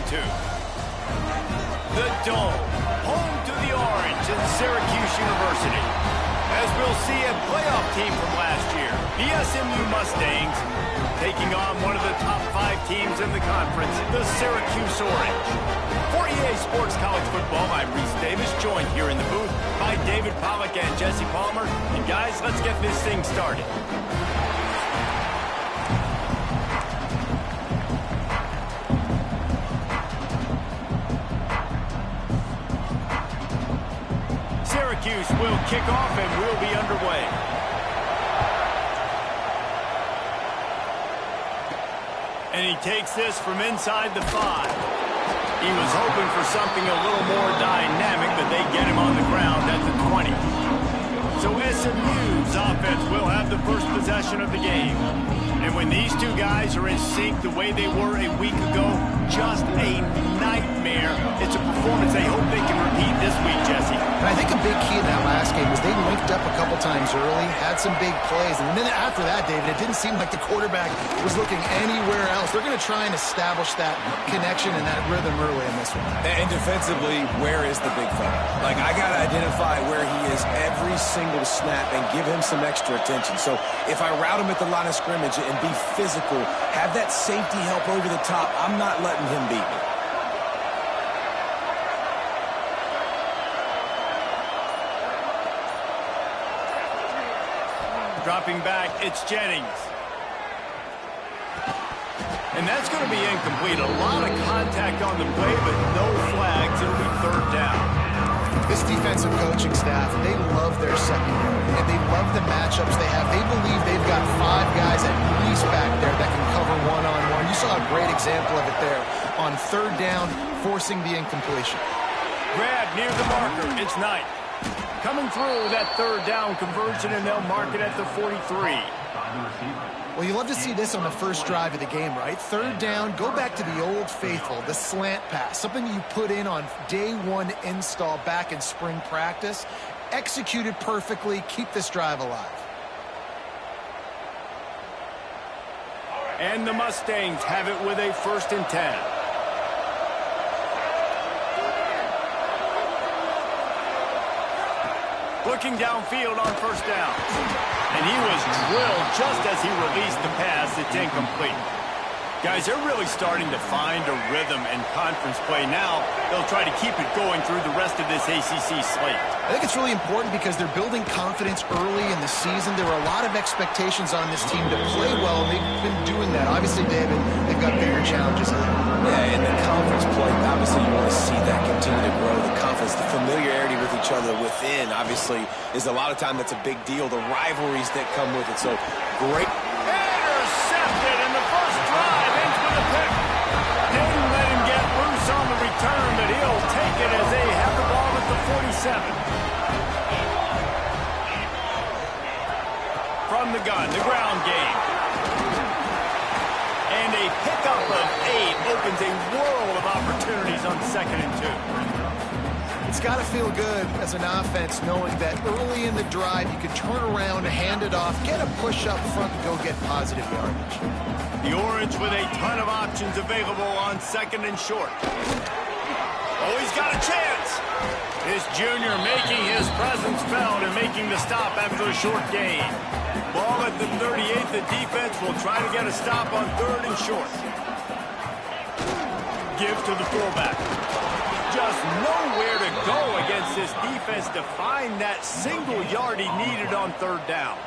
and 2. The Dome, home to the Orange in Syracuse University. As we'll see, a playoff team from last year, the SMU Mustangs, taking on one of the top 5 teams in the conference, the Syracuse Orange. For EA Sports College Football, I'm Reese Davis, joined here in the booth by David Pollack and Jesse Palmer. And guys, let's get this thing started. Syracuse will kick off and we'll be underway. And he takes this from inside the 5. He was hoping for something a little more dynamic, but they get him on the ground at the 20. So SMU's offense will have the first possession of the game. And when these two guys are in sync the way they were a week ago, just a nightmare. It's a performance they hope they can repeat this week, Jesse. I think a big key in that last game was they linked up a couple times early, had some big plays, and then after that, David, it didn't seem like the quarterback was looking anywhere else. They're going to try and establish that connection and that rhythm early in this one. And defensively, where is the big fella? Like, I got to identify where he is every single snap and give him some extra attention. So if I route him at the line of scrimmage and be physical, have that safety help over the top, I'm not letting him beat me. Dropping back, it's Jennings. And that's going to be incomplete. A lot of contact on the play, but no flags. It'll be 3rd down. This defensive coaching staff, they love their secondary, and they love the matchups they have. They believe they've got 5 guys at least back there that can cover one-on-one. You saw a great example of it there on 3rd down, forcing the incompletion. Grab near the marker. It's Knight. Coming through that 3rd down conversion, and they'll mark it at the 43. Well, you love to see this on the first drive of the game, right? 3rd down, go back to the old faithful, the slant pass, something you put in on day 1 install back in spring practice. Executed perfectly, keep this drive alive. And the Mustangs have it with a 1st and 10. Looking downfield on 1st down. And he was drilled just as he released the pass. It's incomplete. Guys, they're really starting to find a rhythm in conference play now. They'll try to keep it going through the rest of this ACC slate. I think it's really important because they're building confidence early in the season. There were a lot of expectations on this team to play well, and they've been doing that. Obviously, David, they've got bigger challenges ahead. Yeah, in the conference play, obviously you want to see that continue to grow. The confidence, the familiarity with each other within, obviously, is a lot of time that's a big deal. The rivalries that come with it. So, great. Intercepted in the first drive, ends with a pick. Didn't let him get loose on the return, but he'll take it as they have the ball at the 47. From the gun, the ground game. And a pickup of 8 opens a world of opportunities on 2nd and 2. It's got to feel good as an offense knowing that early in the drive you can turn around, hand it off, get a push up front, and go get positive yardage. The Orange with a ton of options available on 2nd and short. Oh, he's got a chance. This junior making his presence felt and making the stop after a short gain. Ball at the 38. The defense will try to get a stop on 3rd and short. Give to the fullback. Just nowhere to go against this defense to find that single yard he needed on 3rd down.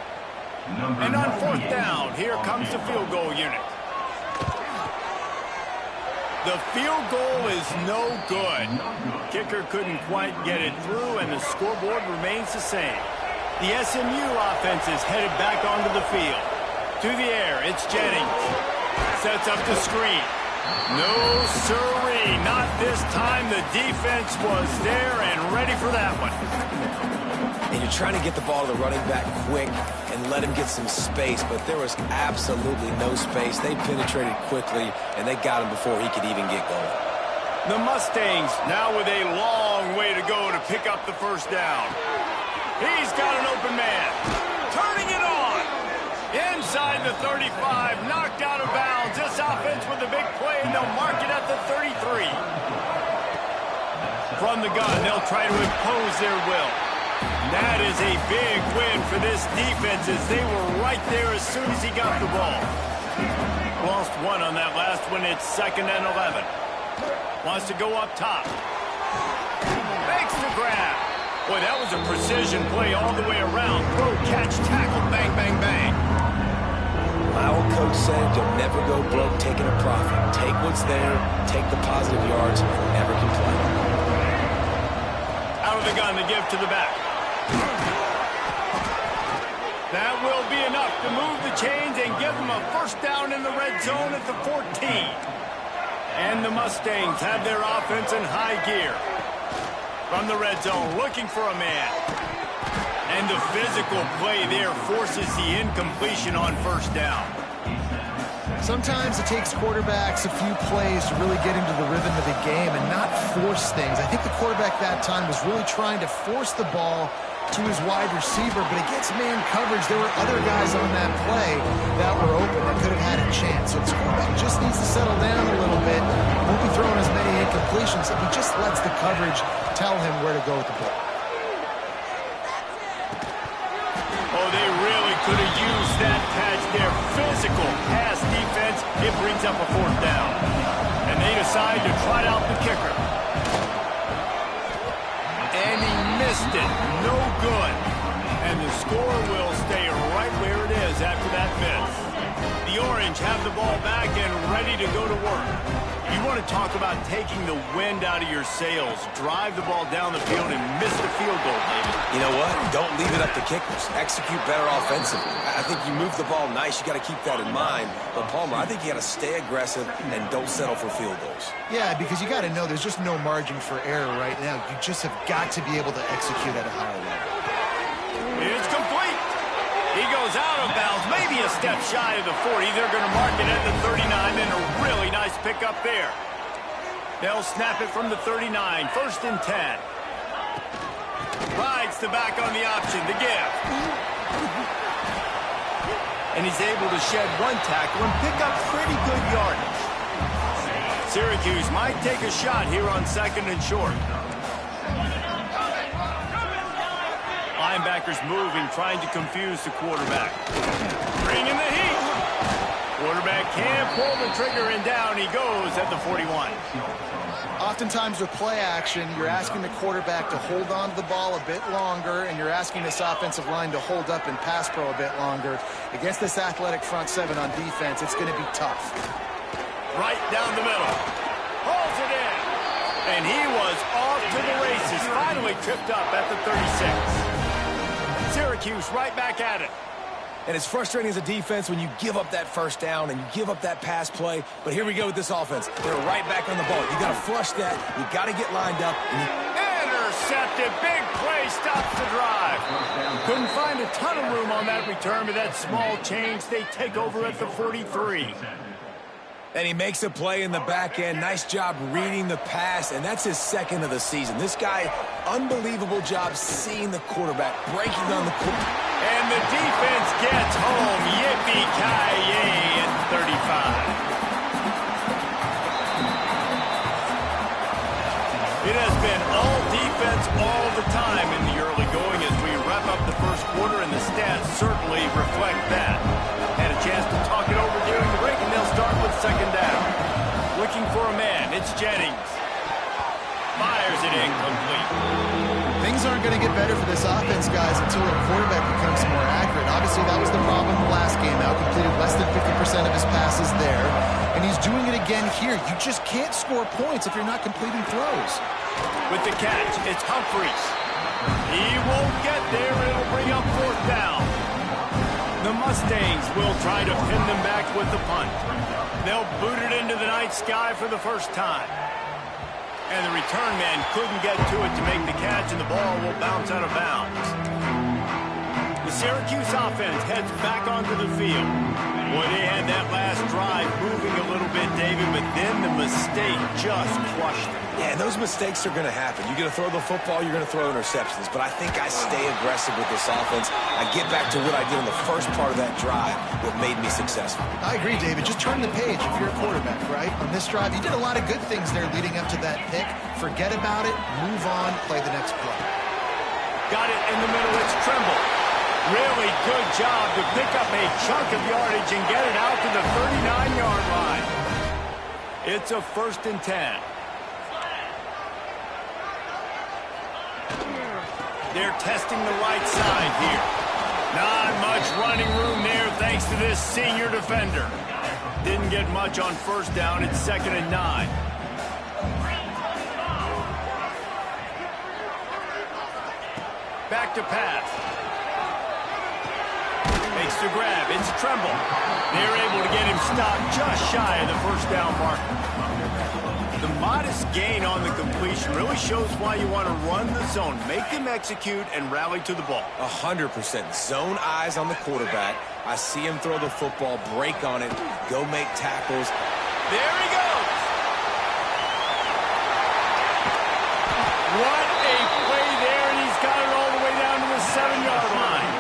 And on 4th down, here comes the field goal unit. The field goal is no good. Kicker couldn't quite get it through, and the scoreboard remains the same. The SMU offense is headed back onto the field. To the air, it's Jennings. Sets up the screen. No siree, not this time. The defense was there and ready for that one. And you're trying to get the ball to the running back quick and let him get some space, but there was absolutely no space. They penetrated quickly, and they got him before he could even get going. The Mustangs now with a long way to go to pick up the 1st down. He's got an open man. Turning it on. Inside the 35, knocked out of bounds. This offense with a big play, and they'll mark it at the 33. From the gun, they'll try to impose their will. That is a big win for this defense as they were right there as soon as he got the ball. Lost one on that last one. It's 2nd and 11. Wants to go up top. Makes the grab. Boy, that was a precision play all the way around. Throw, catch, tackle, bang, bang, bang. My old coach said you'll never go broke taking a profit. Take what's there, take the positive yards, and never complain. Out of the gun to give to the back. That will be enough to move the chains and give them a first down in the red zone at the 14. And the Mustangs have their offense in high gear. From the red zone, looking for a man. And the physical play there forces the incompletion on first down. Sometimes it takes quarterbacks a few plays to really get into the rhythm of the game and not force things. I think the quarterback that time was really trying to force the ball to his wide receiver, but against man coverage, there were other guys on that play that were open that could have had a chance. So this quarterback just needs to settle down a little bit. Won't be throwing as many incompletions if he just lets the coverage tell him where to go with the ball. Oh, they really could have used that catch there. Physical pass defense. It brings up a 4th down. And they decide to trot out the kicker. And he missed it. No good. And the score will stay right where it is after that miss. The Orange have the ball back and ready to go to work. You want to talk about taking the wind out of your sails. Drive the ball down the field and miss the field goal, David. You know what? Don't leave it up to kickers. Execute better offensively. I think you move the ball nice. You got to keep that in mind. But, Palmer, I think you got to stay aggressive and don't settle for field goals. Yeah, because you got to know there's just no margin for error right now. You just have got to be able to execute at a higher level. It's complete. He goes out of bounds, maybe a step shy of the 40. They're going to mark it at the 39, and a really nice pickup there. They'll snap it from the 39, 1st and 10. Rides the back on the option, the give. And he's able to shed one tackle and pick up pretty good yardage. Syracuse might take a shot here on 2nd and short. Linebackers moving, trying to confuse the quarterback. Bringing the heat. Quarterback can't pull the trigger, and down he goes at the 41. Oftentimes with play action, you're asking the quarterback to hold on to the ball a bit longer, and you're asking this offensive line to hold up in pass pro a bit longer. Against this athletic front 7 on defense, it's going to be tough. Right down the middle. Holds it in. And he was off to the races. Finally tripped up at the 36. Syracuse right back at it. And it's frustrating as a defense when you give up that first down and you give up that pass play. But here we go with this offense. They're right back on the ball. You got to flush that. You got to get lined up. Intercepted. Big play. Stops the drive. Couldn't find a ton of room on that return, but that small change, they take over at the 43. And he makes a play in the back end. Nice job reading the pass, and that's his 2nd of the season. This guy, unbelievable job seeing the quarterback, breaking on the quarterback. And the defense gets home. Yippee-ki-yay at 35. It has been all defense all the time in the early going as we wrap up the first quarter, and the stats certainly reflect that. Had a chance to talk it over during the break, and they'll start with 2nd down. Looking for a man. It's Jennings. Fires it incomplete. Things aren't going to get better for this offense, guys, until their quarterback becomes more accurate. Obviously, that was the problem in the last game. Now completed less than 50% of his passes there, and he's doing it again here. You just can't score points if you're not completing throws. With the catch, it's Humphreys. He won't get there. It'll bring up 4th down. The Mustangs will try to pin them back with the punt. They'll boot it into the night sky for the first time. And the return man couldn't get to it to make the catch, and the ball will bounce out of bounds. The Syracuse offense heads back onto the field. Boy, they had that last drive moving a little bit, David, but then the mistake just crushed him. Yeah, and those mistakes are going to happen. You're going to throw the football, you're going to throw interceptions. But I think I stay aggressive with this offense. I get back to what I did in the first part of that drive, what made me successful. I agree, David. Just turn the page if you're a quarterback, right? On this drive, you did a lot of good things there leading up to that pick. Forget about it, move on, play the next play. Got it in the middle, it's Tremble. Really good job to pick up a chunk of yardage and get it out to the 39-yard line. It's a 1st and 10. They're testing the right side here. Not much running room there thanks to this senior defender. Didn't get much on 1st down. It's 2nd and 9. Back to pass. Makes the grab. It's Tremble. They're able to get him stopped just shy of the 1st down marker. The modest gain on the completion really shows why you want to run the zone. Make them execute and rally to the ball. 100%. Zone eyes on the quarterback. I see him throw the football, break on it, go make tackles. There he goes. What a play there, and he's got it all the way down to the 7-yard line.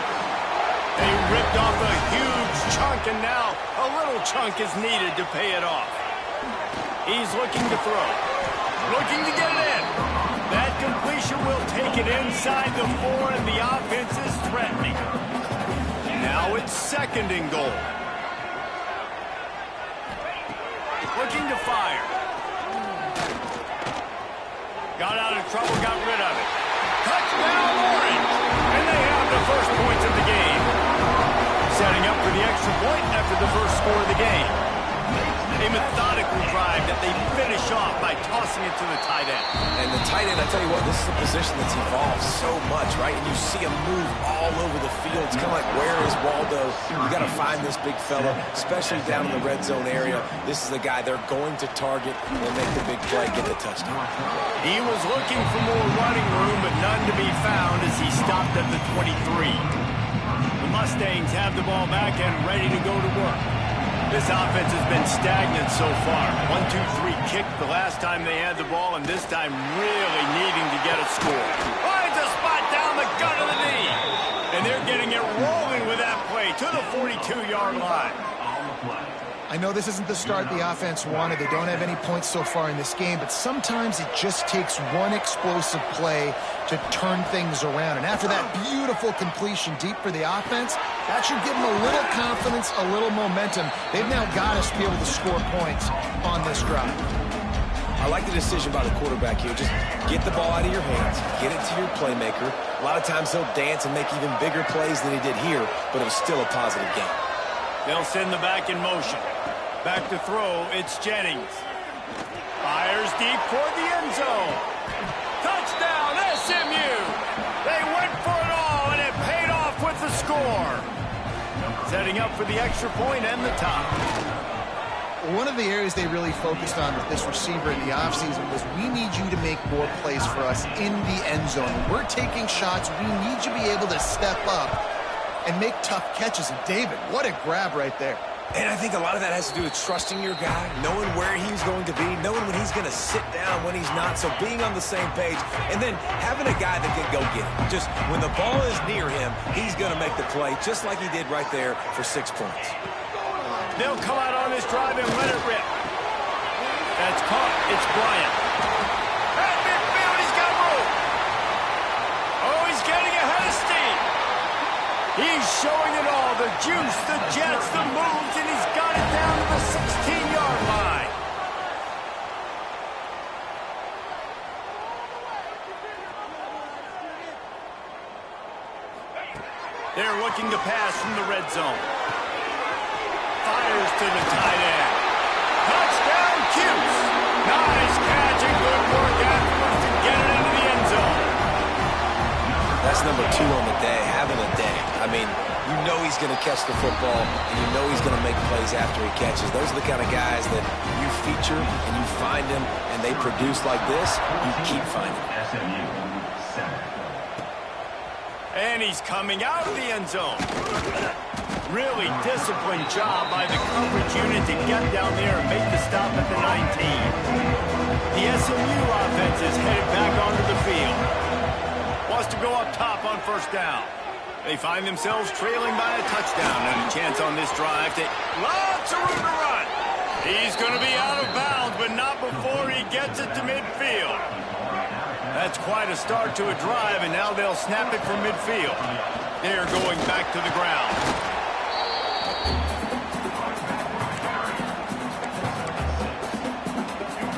They ripped off a huge chunk, and now a little chunk is needed to pay it off. He's looking to throw. Looking to get it in. That completion will take it inside the 4, and the offense is threatening. Now it's 2nd and goal. Looking to fire. Got out of trouble, got rid of it. Touchdown, Orange! And they have the first points of the game. Setting up for the extra point after the first score of the game. A methodical drive that they finish off by tossing it to the tight end. And the tight end, I tell you what, this is a position that's evolved so much, right? And you see him move all over the field. It's kind of like, where is Waldo? You got to find this big fella, especially down in the red zone area. This is the guy they're going to target and make the big play, get the touchdown. He was looking for more running room, but none to be found as he stopped at the 23. The Mustangs have the ball back and ready to go to work. This offense has been stagnant so far. 1-2-3 kick the last time they had the ball, and this time really needing to get a score. Finds a spot down the gut of the knee. And they're getting it rolling with that play to the 42-yard line. I know this isn't the start the offense wanted. They don't have any points so far in this game, but sometimes it just takes one explosive play to turn things around. And after that beautiful completion deep for the offense, that should give them a little confidence, a little momentum. They've now got us to be able to score points on this drive. I like the decision by the quarterback here. Just get the ball out of your hands, get it to your playmaker. A lot of times he'll dance and make even bigger plays than he did here, but it was still a positive game. They'll send the back in motion. Back to throw, it's Jennings. Fires deep toward the end zone. Touchdown, SMU! They went for it all, and it paid off with the score. Setting up for the extra point and the top. One of the areas they really focused on with this receiver in the offseason was we need you to make more plays for us in the end zone. When we're taking shots, we need you to be able to step up and make tough catches. And David, what a grab right there. And I think a lot of that has to do with trusting your guy, knowing where he's going to be, knowing when he's going to sit down, when he's not, so being on the same page, and then having a guy that can go get it. Just when the ball is near him, he's going to make the play, just like he did right there for 6 points. They'll come out on this drive and let it rip. That's caught. It's Bryant. At midfield, he's got room. Oh, he's getting ahead of steam. He's showing it all, the juice, the jets, the moves, and he's got it down to the 16-yard line. They're looking to pass from the red zone. Fires to the tight end. Touchdown, Cuse. Nice catch and good work afterwards to get it into the end zone. That's number 2 on the day, having a day. I mean, you know he's going to catch the football, and you know he's going to make plays after he catches. Those are the kind of guys that you feature, and you find them, and they produce like this, you keep finding them. And he's coming out of the end zone. Really disciplined job by the coverage unit to get down there and make the stop at the 19. The SMU offense is headed back onto the field. Wants to go up top on first down. They find themselves trailing by a touchdown and a chance on this drive to lots of room to run. He's going to be out of bounds, but not before he gets it to midfield. That's quite a start to a drive, and now they'll snap it from midfield. They're going back to the ground.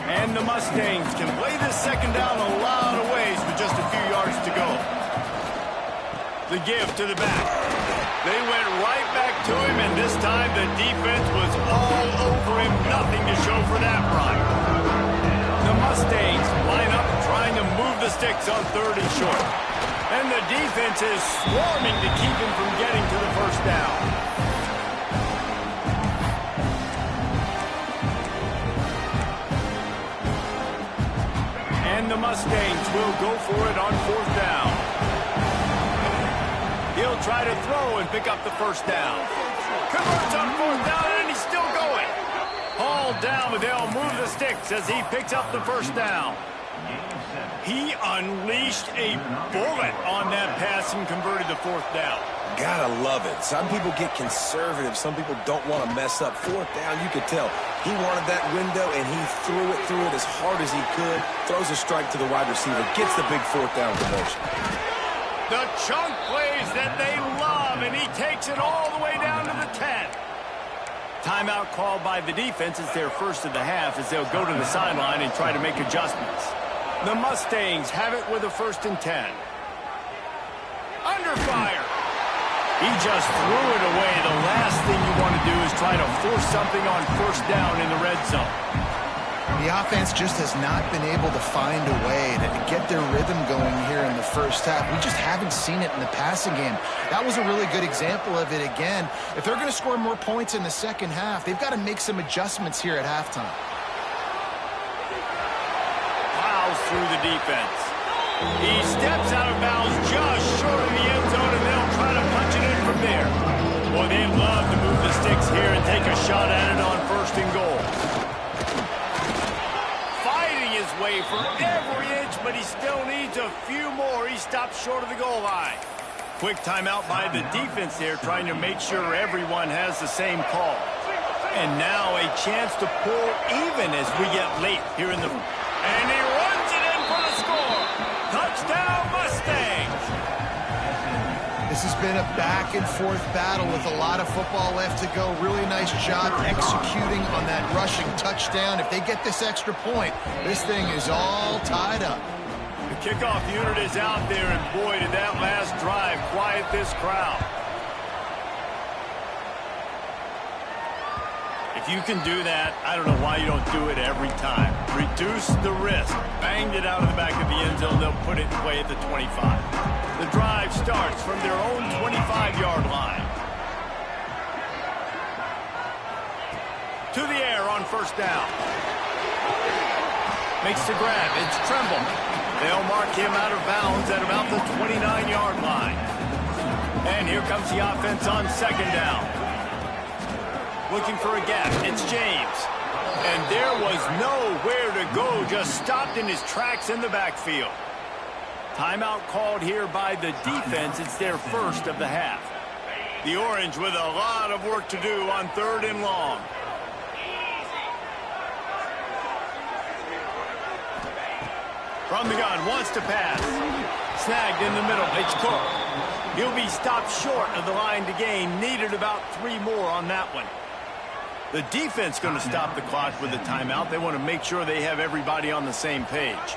And the Mustangs can play this second down a lot of ways with just a few yards to go. The give to the back. They went right back to him, and this time the defense was all over him. Nothing to show for that run. The Mustangs line up trying to move the sticks on third and short. And the defense is swarming to keep him from getting to the first down. And the Mustangs will go for it on fourth down. He'll try to throw and pick up the first down. Converts on fourth down, and he's still going. Hauled down, but they'll move the sticks as he picks up the first down. He unleashed a bullet on that pass and converted the fourth down. Gotta love it. Some people get conservative. Some people don't want to mess up. Fourth down, you could tell. He wanted that window, and he threw it as hard as he could. Throws a strike to the wide receiver. Gets the big fourth down conversion. The chunk plays that they love, and he takes it all the way down to the 10. Timeout called by the defense. It's their first of the half as they'll go to the sideline and try to make adjustments. The Mustangs have it with a 1st and 10. Under fire. He just threw it away. The last thing you want to do is try to force something on first down in the red zone. The offense just has not been able to find a way to get their rhythm going here in the first half. We just haven't seen it in the passing game. That was a really good example of it again. If they're going to score more points in the second half, they've got to make some adjustments here at halftime. Plows through the defense. He steps out of bounds just short of the end zone, and they'll try to punch it in from there. Boy, they'd love to move the sticks here and take a shot at it on 1st and goal. His way for every inch, but he still needs a few more. He stops short of the goal line. Quick timeout by the defense there, trying to make sure everyone has the same call. And now a chance to pull even as we get late here in the... And he runs it in for the score. Touchdown, Mustangs! This has been a back-and-forth battle with a lot of football left to go. Really nice job executing on that rushing touchdown. If they get this extra point, this thing is all tied up. The kickoff unit is out there, and boy, did that last drive quiet this crowd. If you can do that, I don't know why you don't do it every time. Reduce the risk. Banged it out of the back of the end zone. They'll put it in play at the 25. The drive starts from their own 25-yard line. To the air on first down. Makes the grab. It's Tremble. They'll mark him out of bounds at about the 29-yard line. And here comes the offense on second down. Looking for a gap. It's James. And there was nowhere to go. Just stopped in his tracks in the backfield. Timeout called here by the defense. It's their first of the half. The Orange with a lot of work to do on 3rd and long. From the gun, wants to pass. Snagged in the middle. It's Cook. He'll be stopped short of the line to gain. Needed about 3 more on that one. The defense going to stop the clock with a timeout. They want to make sure they have everybody on the same page.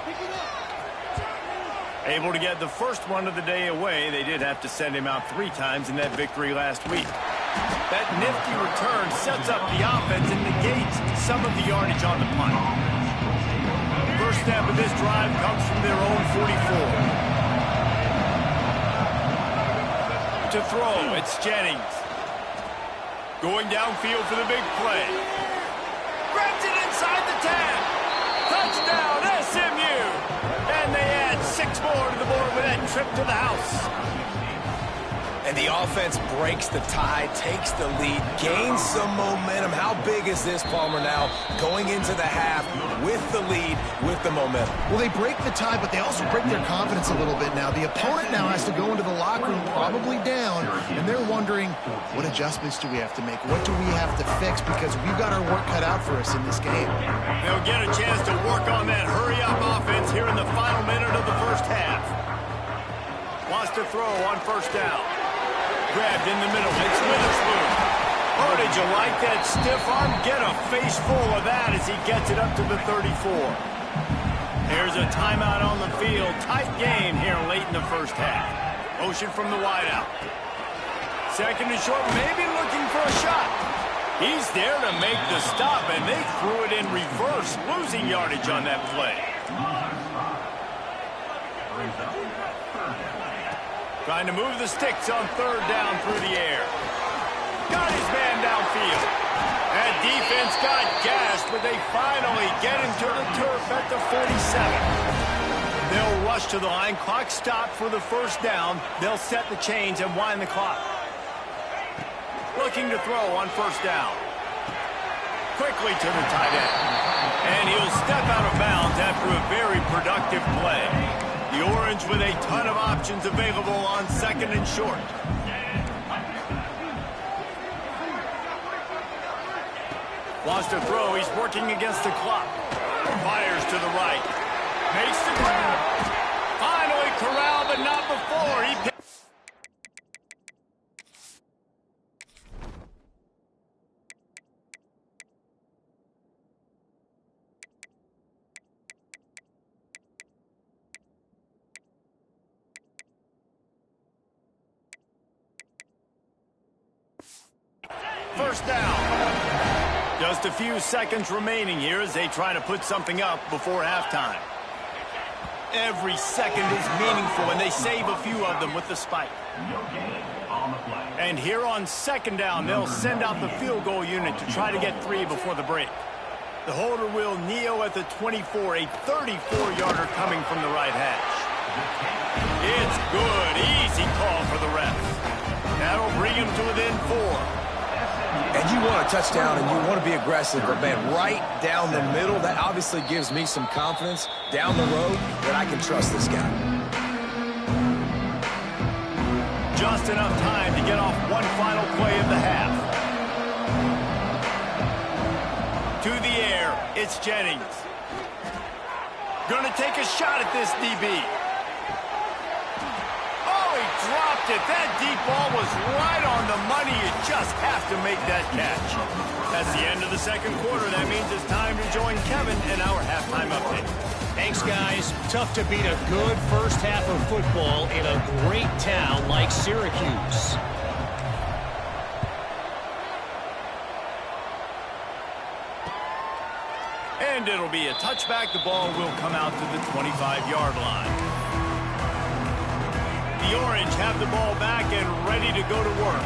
Able to get the first one of the day away. They did have to send him out 3 times in that victory last week. That nifty return sets up the offense and negates some of the yardage on the punt. First step of this drive comes from their own 44. To throw, it's Jennings. Going downfield for the big play. Grabs it inside the 10. Touchdown, SMU. And they add 6 more to the board with that trip to the house. And the offense breaks the tie, takes the lead, gains some momentum. How big is this, Palmer, now going into the half with the lead, with the momentum? Well, they break the tie, but they also break their confidence a little bit now. The opponent now has to go into the locker room probably down, and they're wondering, what adjustments do we have to make? What do we have to fix? Because we've got our work cut out for us in this game. They'll get a chance to work on that hurry-up offense here in the final minute of the first half. Wants to throw on first down. Grabbed in the middle. It's Witherspoon. Oh, did you like that stiff arm? Get a face full of that as he gets it up to the 34. There's a timeout on the field. Tight game here late in the first half. Motion from the wideout. Second and short, maybe looking for a shot. He's there to make the stop, and they threw it in reverse, losing yardage on that play. Trying to move the sticks on third down through the air. Got his man downfield. That defense got gassed, but they finally get him to the turf at the 47. They'll rush to the line. Clock stopped for the first down. They'll set the chains and wind the clock. Looking to throw on first down. Quickly to the tight end. And he'll step out of bounds after a very productive play. The Orange with a ton of options available on second and short. Wants to throw. He's working against the clock. Fires to the right. Makes the grab. Finally corralled, but not before. He first down. Just a few seconds remaining here as they try to put something up before halftime. Every second is meaningful, and they save a few of them with the spike. And here on second down, they'll send out the field goal unit to try to get 3 before the break. The holder will kneel at the 24, a 34-yarder coming from the right hash. It's good. Easy call for the ref. That'll bring him to within 4. And you want a touchdown and you want to be aggressive, but man, right down the middle, that obviously gives me some confidence down the road that I can trust this guy. Just enough time to get off one final play of the half. To the air, it's Jennings. Gonna take a shot at this DB. Dropped it. That deep ball was right on the money. You just have to make that catch. That's the end of the second quarter. That means it's time to join Kevin in our halftime update. Thanks, guys. Tough to beat a good first half of football in a great town like Syracuse. And it'll be a touchback. The ball will come out to the 25-yard line. The Orange have the ball back and ready to go to work.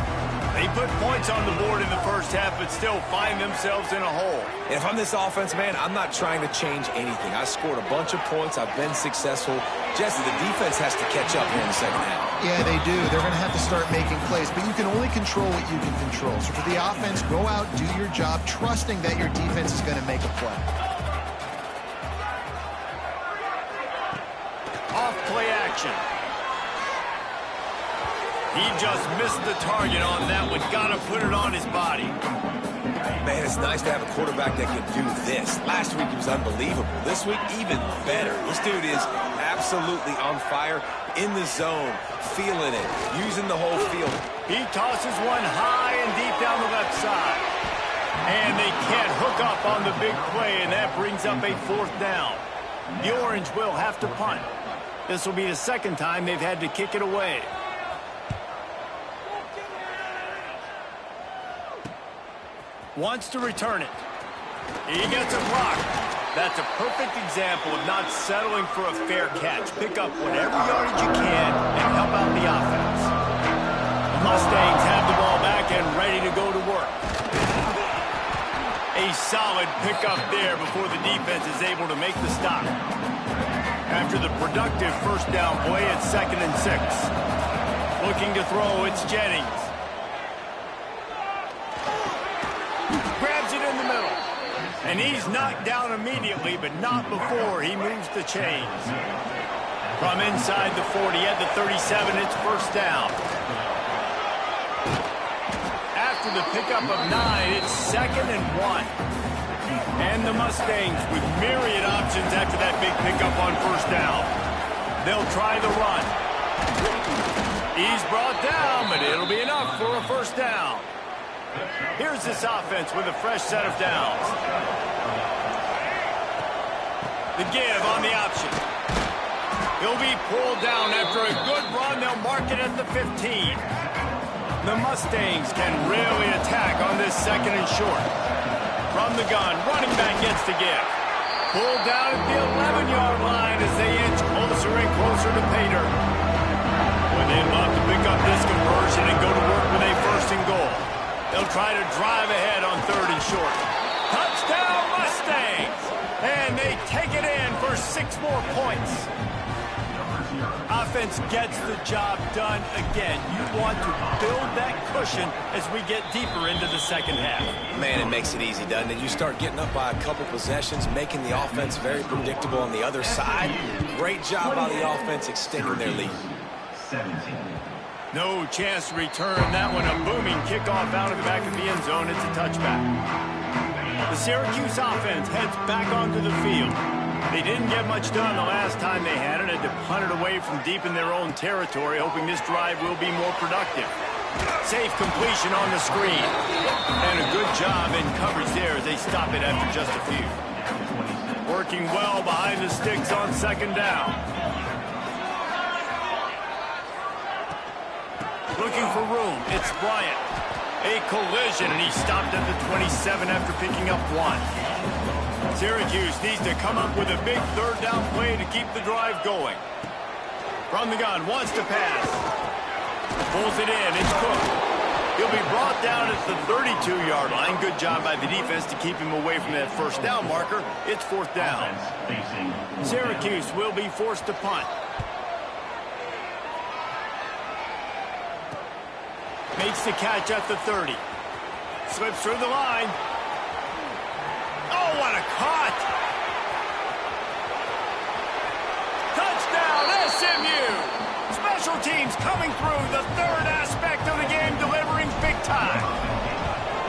They put points on the board in the first half, but still find themselves in a hole. And if I'm this offense, man, I'm not trying to change anything. I scored a bunch of points. I've been successful. Jesse, the defense has to catch up here in the second half. Yeah, they do. They're going to have to start making plays, but you can only control what you can control. So for the offense, go out, do your job, trusting that your defense is going to make a play. Off play action. He just missed the target on that one. Got to put it on his body. Man, it's nice to have a quarterback that can do this. Last week he was unbelievable. This week, even better. This dude is absolutely on fire, in the zone, feeling it, using the whole field. He tosses one high and deep down the left side. And they can't hook up on the big play, and that brings up a fourth down. The Orange will have to punt. This will be the second time they've had to kick it away. Wants to return it. He gets a block. That's a perfect example of not settling for a fair catch. Pick up whatever yardage you can and help out the offense. The Mustangs have the ball back and ready to go to work. A solid pickup there before the defense is able to make the stop. After the productive first down play, it's 2nd and 6. Looking to throw, it's Jennings. Grabs it in the middle. And he's knocked down immediately, but not before he moves the chains. From inside the 40 at the 37, it's first down. After the pickup of 9, it's 2nd and 1. And the Mustangs with myriad options after that big pickup on first down. They'll try the run. He's brought down, but it'll be enough for a first down. Here's this offense with a fresh set of downs. The give on the option. He'll be pulled down after a good run. They'll mark it at the 15. The Mustangs can really attack on this 2nd and short. From the gun, running back gets the give. Pulled down at the 11-yard line as they inch closer and closer to pay dirt. Well, they'd love to pick up this conversion and go to work with a 1st and goal. They'll try to drive ahead on 3rd and short. Touchdown, Mustangs! And they take it in for 6 more points. Offense gets the job done again. You want to build that cushion as we get deeper into the 2nd half. Man, it makes it easy, doesn't it? You start getting up by a couple possessions, making the offense very predictable on the other side. Great job by the offense extending their lead. No chance to return that one. A booming kickoff out of the back of the end zone. It's a touchback. The Syracuse offense heads back onto the field. They didn't get much done the last time they had it. Had to punt it away from deep in their own territory, hoping this drive will be more productive. Safe completion on the screen. And a good job in coverage there as they stop it after just a few. Working well behind the sticks on 2nd down. Looking for room. It's Bryant. A collision, and he stopped at the 27 after picking up 1. Syracuse needs to come up with a big 3rd down play to keep the drive going. From the gun, wants to pass. Pulls it in. It's Cook. He'll be brought down at the 32-yard line. Good job by the defense to keep him away from that 1st down marker. It's 4th down. Syracuse will be forced to punt. Makes the catch at the 30. Slips through the line. Oh, what a cut! Touchdown, SMU! Special teams coming through, the 3rd aspect of the game, delivering big time.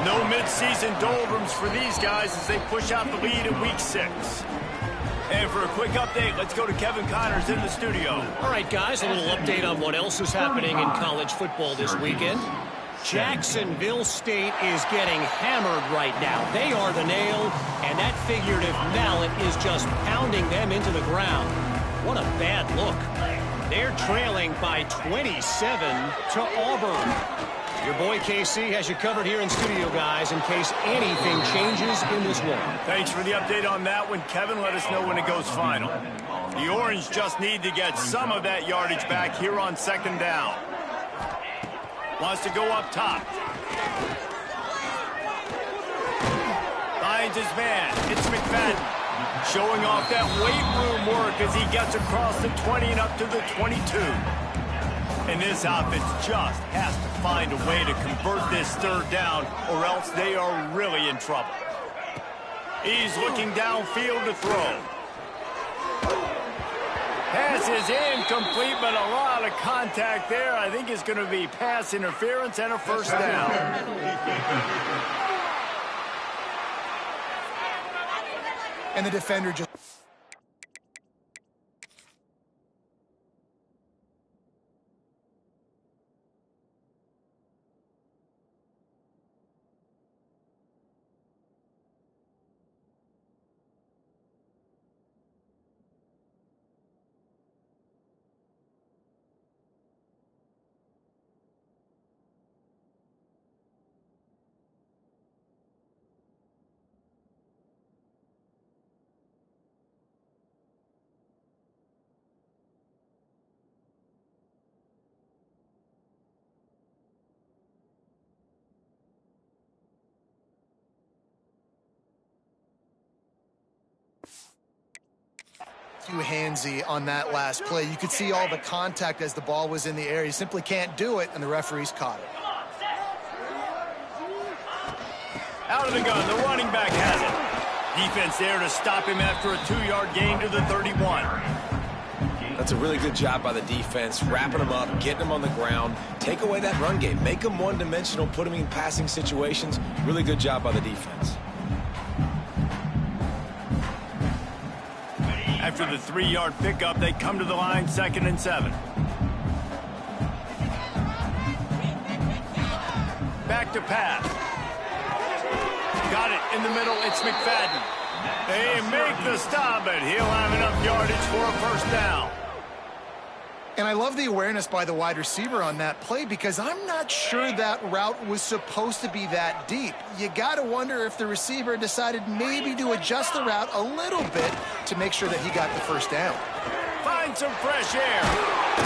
No mid-season doldrums for these guys as they push out the lead in Week 6. And for a quick update, let's go to Kevin Connors in the studio. All right, guys, a little update on what else is happening in college football this weekend. Jacksonville State is getting hammered right now. They are the nail, and that figurative mallet is just pounding them into the ground. What a bad look. They're trailing by 27 to Auburn. Your boy KC has you covered here in studio, guys, in case anything changes in this one. Thanks for the update on that one, Kevin. Let us know when it goes final. The Orange just need to get some of that yardage back here on 2nd down. Wants to go up top. Finds his man. It's McFadden. Showing off that weight room work as he gets across the 20 and up to the 22. And this offense just has to find a way to convert this 3rd down, or else they are really in trouble. He's looking downfield to throw. Pass is incomplete, but a lot of contact there. I think it's going to be pass interference and a 1st down. And the defender just... too handsy on that last play. You could see all the contact as the ball was in the air. You simply can't do it, and the referees caught it. Out of the gun, the running back has it. Defense there to stop him after a 2-yard gain to the 31. That's a really good job by the defense, wrapping him up, getting him on the ground, take away that run game, make him one-dimensional, put him in passing situations. Really good job by the defense. After the 3-yard pickup, they come to the line, 2nd and 7. Back to pass. Got it in the middle. It's McFadden. They make the stop, but he'll have enough yardage for a first down. And I love the awareness by the wide receiver on that play because I'm not sure that route was supposed to be that deep. You got to wonder if the receiver decided maybe to adjust the route a little bit to make sure that he got the first down. Finds some fresh air.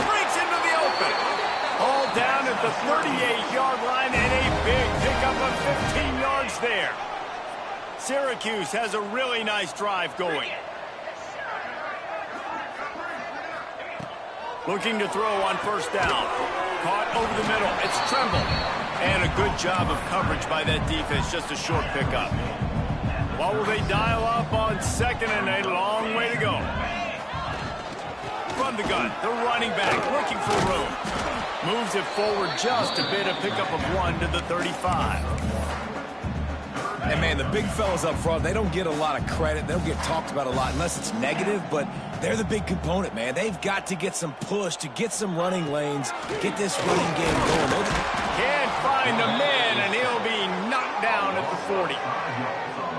Breaks into the open. All down at the 38-yard line and a big pickup of 15 yards there. Syracuse has a really nice drive going. Looking to throw on first down. Caught over the middle. It's Tremble. And a good job of coverage by that defense. Just a short pickup. What will they dial up on 2nd and 8? Long way to go. From the gun, the running back looking for room. Moves it forward just a bit. A pickup of 1 to the 35. And, man, the big fellas up front, they don't get a lot of credit. They don't get talked about a lot unless it's negative, but they're the big component, man. They've got to get some push, to get some running lanes, get this running game going. Can't find the man, and he'll be knocked down at the 40.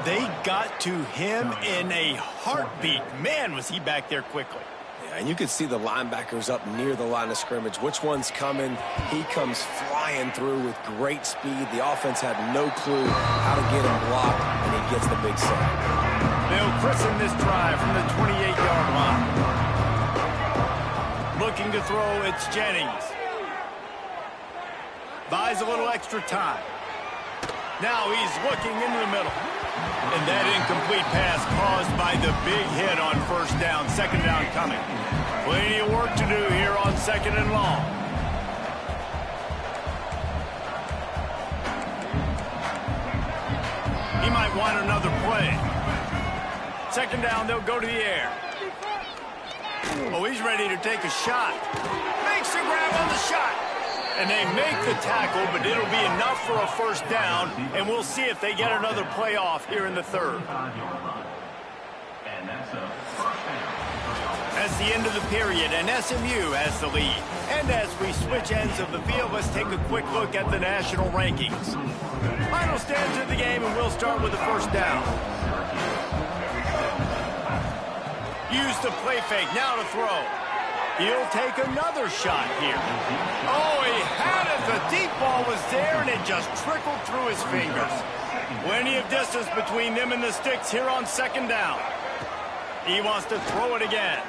They got to him in a heartbeat. Man, was he back there quickly. And you could see the linebackers up near the line of scrimmage. Which one's coming? He comes flying through with great speed. The offense had no clue how to get him blocked, and he gets the big sack. They'll christen this drive from the 28-yard line. Looking to throw, it's Jennings. Buys a little extra time. Now he's looking into the middle. And that incomplete pass caused by the big hit on first down. 2nd down coming. Plenty of work to do here on 2nd and long. He might want another play. 2nd down, they'll go to the air. Oh, he's ready to take a shot. Makes the grab on the shot. And they make the tackle, but it'll be enough for a first down, and we'll see if they get another play off here in the 3rd. That's the end of the period, and SMU has the lead. And as we switch ends of the field, let's take a quick look at the national rankings. Final stanza of the game, and we'll start with the first down. Use the play fake, now to throw. He'll take another shot here. Oh, he had it. The deep ball was there, and it just trickled through his fingers. Plenty of distance between them and the sticks here on 2nd down. He wants to throw it again.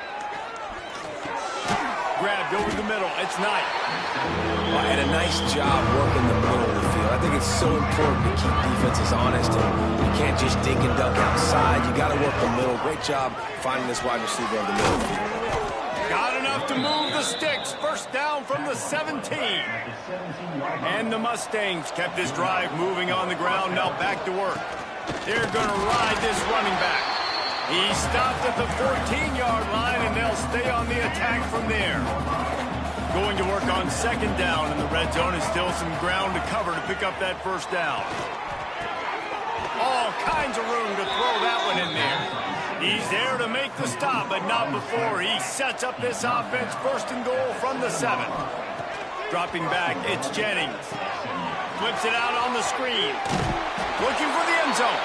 Grabbed over the middle. It's Knight. And a nice job working the middle of the field. I think it's so important to keep defenses honest. And you can't just dink and dunk outside. You got to work the middle. Great job finding this wide receiver on the middle of the field. Got enough to move the sticks. First down from the 17. And the Mustangs kept this drive moving on the ground. Now back to work. They're going to ride this running back. He stopped at the 14-yard line, and they'll stay on the attack from there. Going to work on 2nd down, and the red zone is still some ground to cover to pick up that first down. All kinds of room to throw that one in there. He's there to make the stop, but not before he sets up this offense. 1st and goal from the 7. Dropping back, it's Jennings. Flips it out on the screen. Looking for the end zone.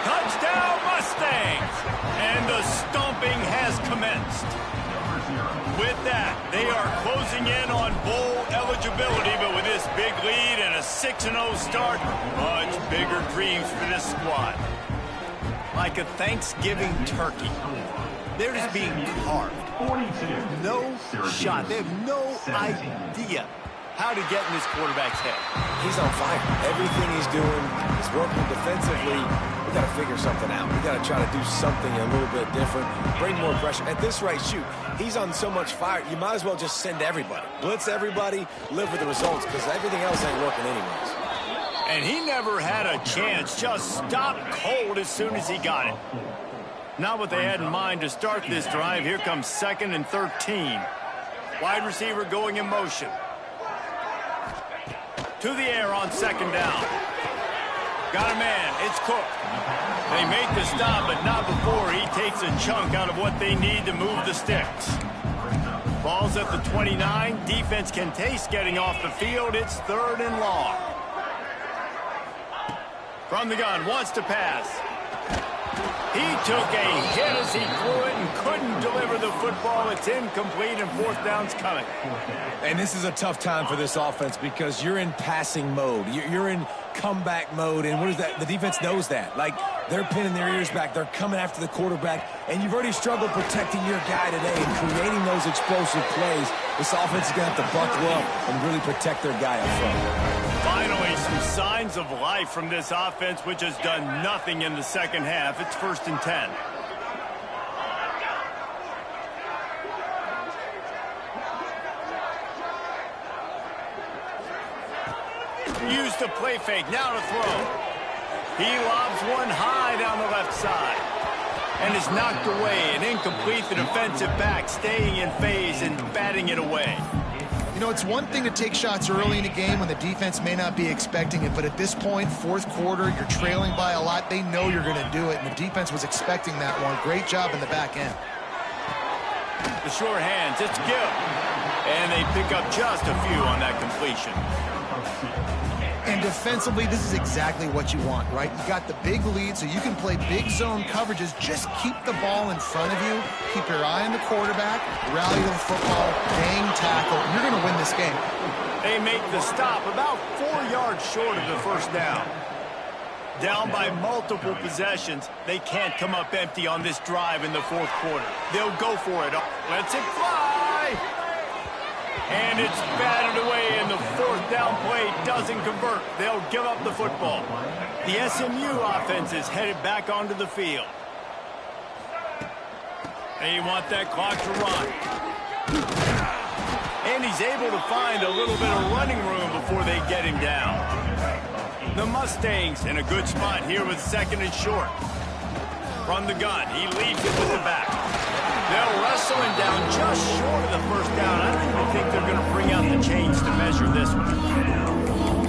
Touchdown, Mustangs! And the stomping has commenced. With that, they are closing in on bowl eligibility, but with this big lead and a 6-0 start, much bigger dreams for this squad. Like a Thanksgiving turkey. They're just being carved. No shot. They have no idea how to get in this quarterback's head. He's on fire. Everything he's doing is working defensively. we got to figure something out. We got to try to do something a little bit different, bring more pressure. At this rate, shoot, he's on so much fire, you might as well just send everybody. Blitz everybody, live with the results, because everything else ain't working anyways. And he never had a chance, just stopped cold as soon as he got it. Not what they had in mind to start this drive. Here comes 2nd and 13. Wide receiver going in motion. To the air on 2nd down. Got a man. It's Cook. They make the stop, but not before he takes a chunk out of what they need to move the sticks. Ball's at the 29. Defense can taste getting off the field. It's 3rd and long. From the gun, wants to pass. He took a hit as he threw it and couldn't deliver the football. It's incomplete and 4th down's coming. And this is a tough time for this offense because you're in passing mode. You're in comeback mode, and what is that? The defense knows that. Like, they're pinning their ears back. They're coming after the quarterback, and you've already struggled protecting your guy today and creating those explosive plays. This offense is going to have to buckle up and really protect their guy up front. Finally, some signs of life from this offense, which has done nothing in the second half. It's 1st and 10. Used the play fake, now to throw. He lobs one high down the left side. And is knocked away and incomplete. The defensive back staying in phase and batting it away. You know, it's one thing to take shots early in a game when the defense may not be expecting it, but at this point, 4th quarter, you're trailing by a lot. They know you're going to do it, and the defense was expecting that one. Great job in the back end. The short hands, it's Gill. And they pick up just a few on that completion. And defensively, this is exactly what you want, right? You got the big lead, so you can play big zone coverages. Just keep the ball in front of you. Keep your eye on the quarterback. Rally to the football. Bang tackle. You're going to win this game. They make the stop about 4 yards short of the 1st down. Down by multiple possessions. They can't come up empty on this drive in the 4th quarter. They'll go for it. Lets it fly. And it's batted away, and the 4th down play doesn't convert. They'll give up the football. The SMU offense is headed back onto the field. They want that clock to run. And he's able to find a little bit of running room before they get him down. The Mustangs in a good spot here with 2nd and short. From the gun, he leads it with the back. They'll wrestle him down just short of the 1st down. I don't even think they're going to bring out the chains to measure this one.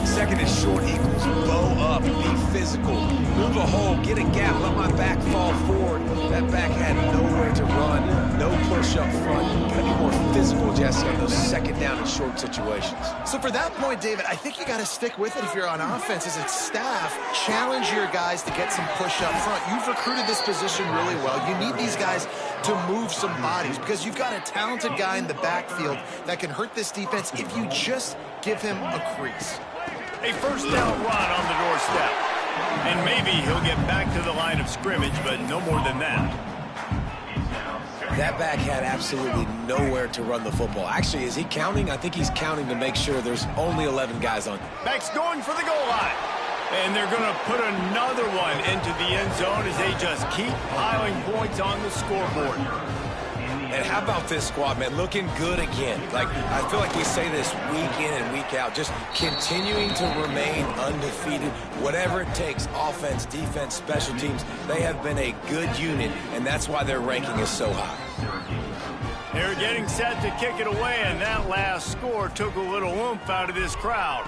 2nd and short equals bow up, be physical, move a hole, get a gap, let my back fall forward. That back had nowhere to run, no push up front. Got to be more physical, Jesse, on those 2nd down and short situations. So for that point, David, I think you got to stick with it if you're on offense as a staff. Challenge your guys to get some push up front. You've recruited this position really well. You need these guys to move some bodies because you've got a talented guy in the backfield that can hurt this defense if you just give him a crease. A 1st down run on the doorstep. And maybe he'll get back to the line of scrimmage, but no more than that. That back had absolutely nowhere to run the football. Actually, is he counting? I think he's counting to make sure there's only 11 guys on. Back's going for the goal line. And they're going to put another one into the end zone as they just keep piling points on the scoreboard. And how about this squad, man? Looking good again. Like, I feel like we say this week in and week out. Just continuing to remain undefeated. Whatever it takes, offense, defense, special teams, they have been a good unit, and that's why their ranking is so high. They're getting set to kick it away, and that last score took a little oomph out of this crowd.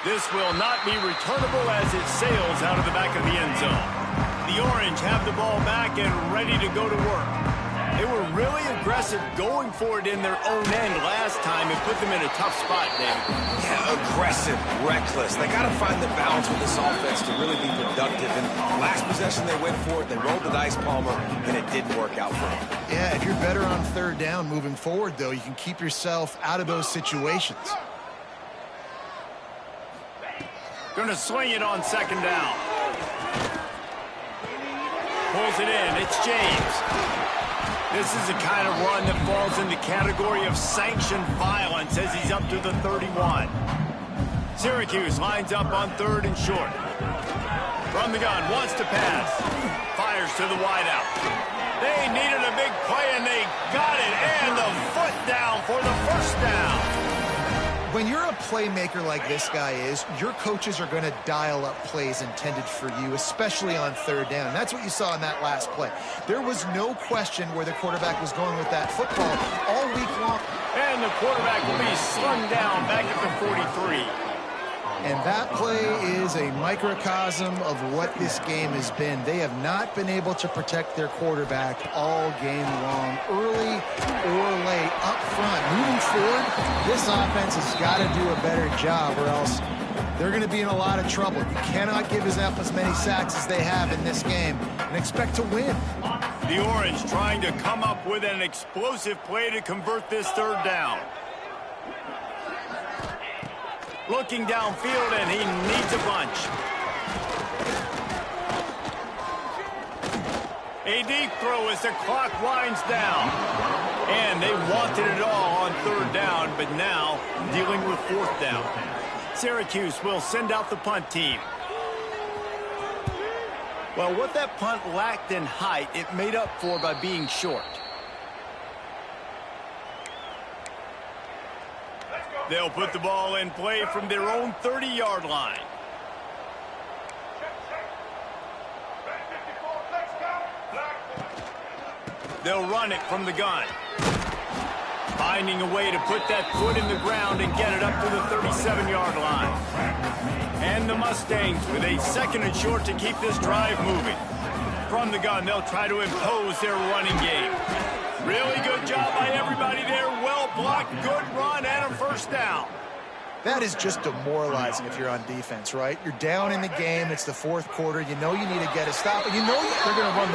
This will not be returnable as it sails out of the back of the end zone. The Orange have the ball back and ready to go to work. They were really aggressive going for it in their own end last time and put them in a tough spot, David. Yeah, aggressive, reckless. They got to find the balance with this offense to really be productive. And last possession, they went for it. They rolled the dice, Palmer, and it didn't work out for them. Yeah, if you're better on 3rd down moving forward, though, you can keep yourself out of those situations. Going to swing it on 2nd down. Pulls it in. It's James. This is the kind of run that falls in the category of sanctioned violence as he's up to the 31. Syracuse lines up on 3rd and short. From the gun, wants to pass. Fires to the wideout. They needed a big play, and they got it. And the foot down for the first down. When you're a playmaker like this guy is, your coaches are going to dial up plays intended for you, especially on 3rd down. That's what you saw in that last play. There was no question where the quarterback was going with that football all week long. And the quarterback will be slung down back at the 43. And that play is a microcosm of what this game has been. They have not been able to protect their quarterback all game long, early or late, up front. Moving forward, this offense has got to do a better job, or else they're going to be in a lot of trouble. You cannot give up as many sacks as they have in this game and expect to win. The Orange trying to come up with an explosive play to convert this 3rd down. Looking downfield, and he needs a bunch. A deep throw as the clock winds down. And they wanted it all on 3rd down, but now dealing with 4th down. Syracuse will send out the punt team. Well, what that punt lacked in height, it made up for by being short. They'll put the ball in play from their own 30-yard line. They'll run it from the gun. Finding a way to put that foot in the ground and get it up to the 37-yard line. And the Mustangs with a 2nd and short to keep this drive moving. From the gun, they'll try to impose their running game. Really good job by everybody there. Well blocked, good run, and a 1st down. That is just demoralizing if you're on defense, right? You're down in the game. It's the 4th quarter. You know you need to get a stop, and you know they're going to run the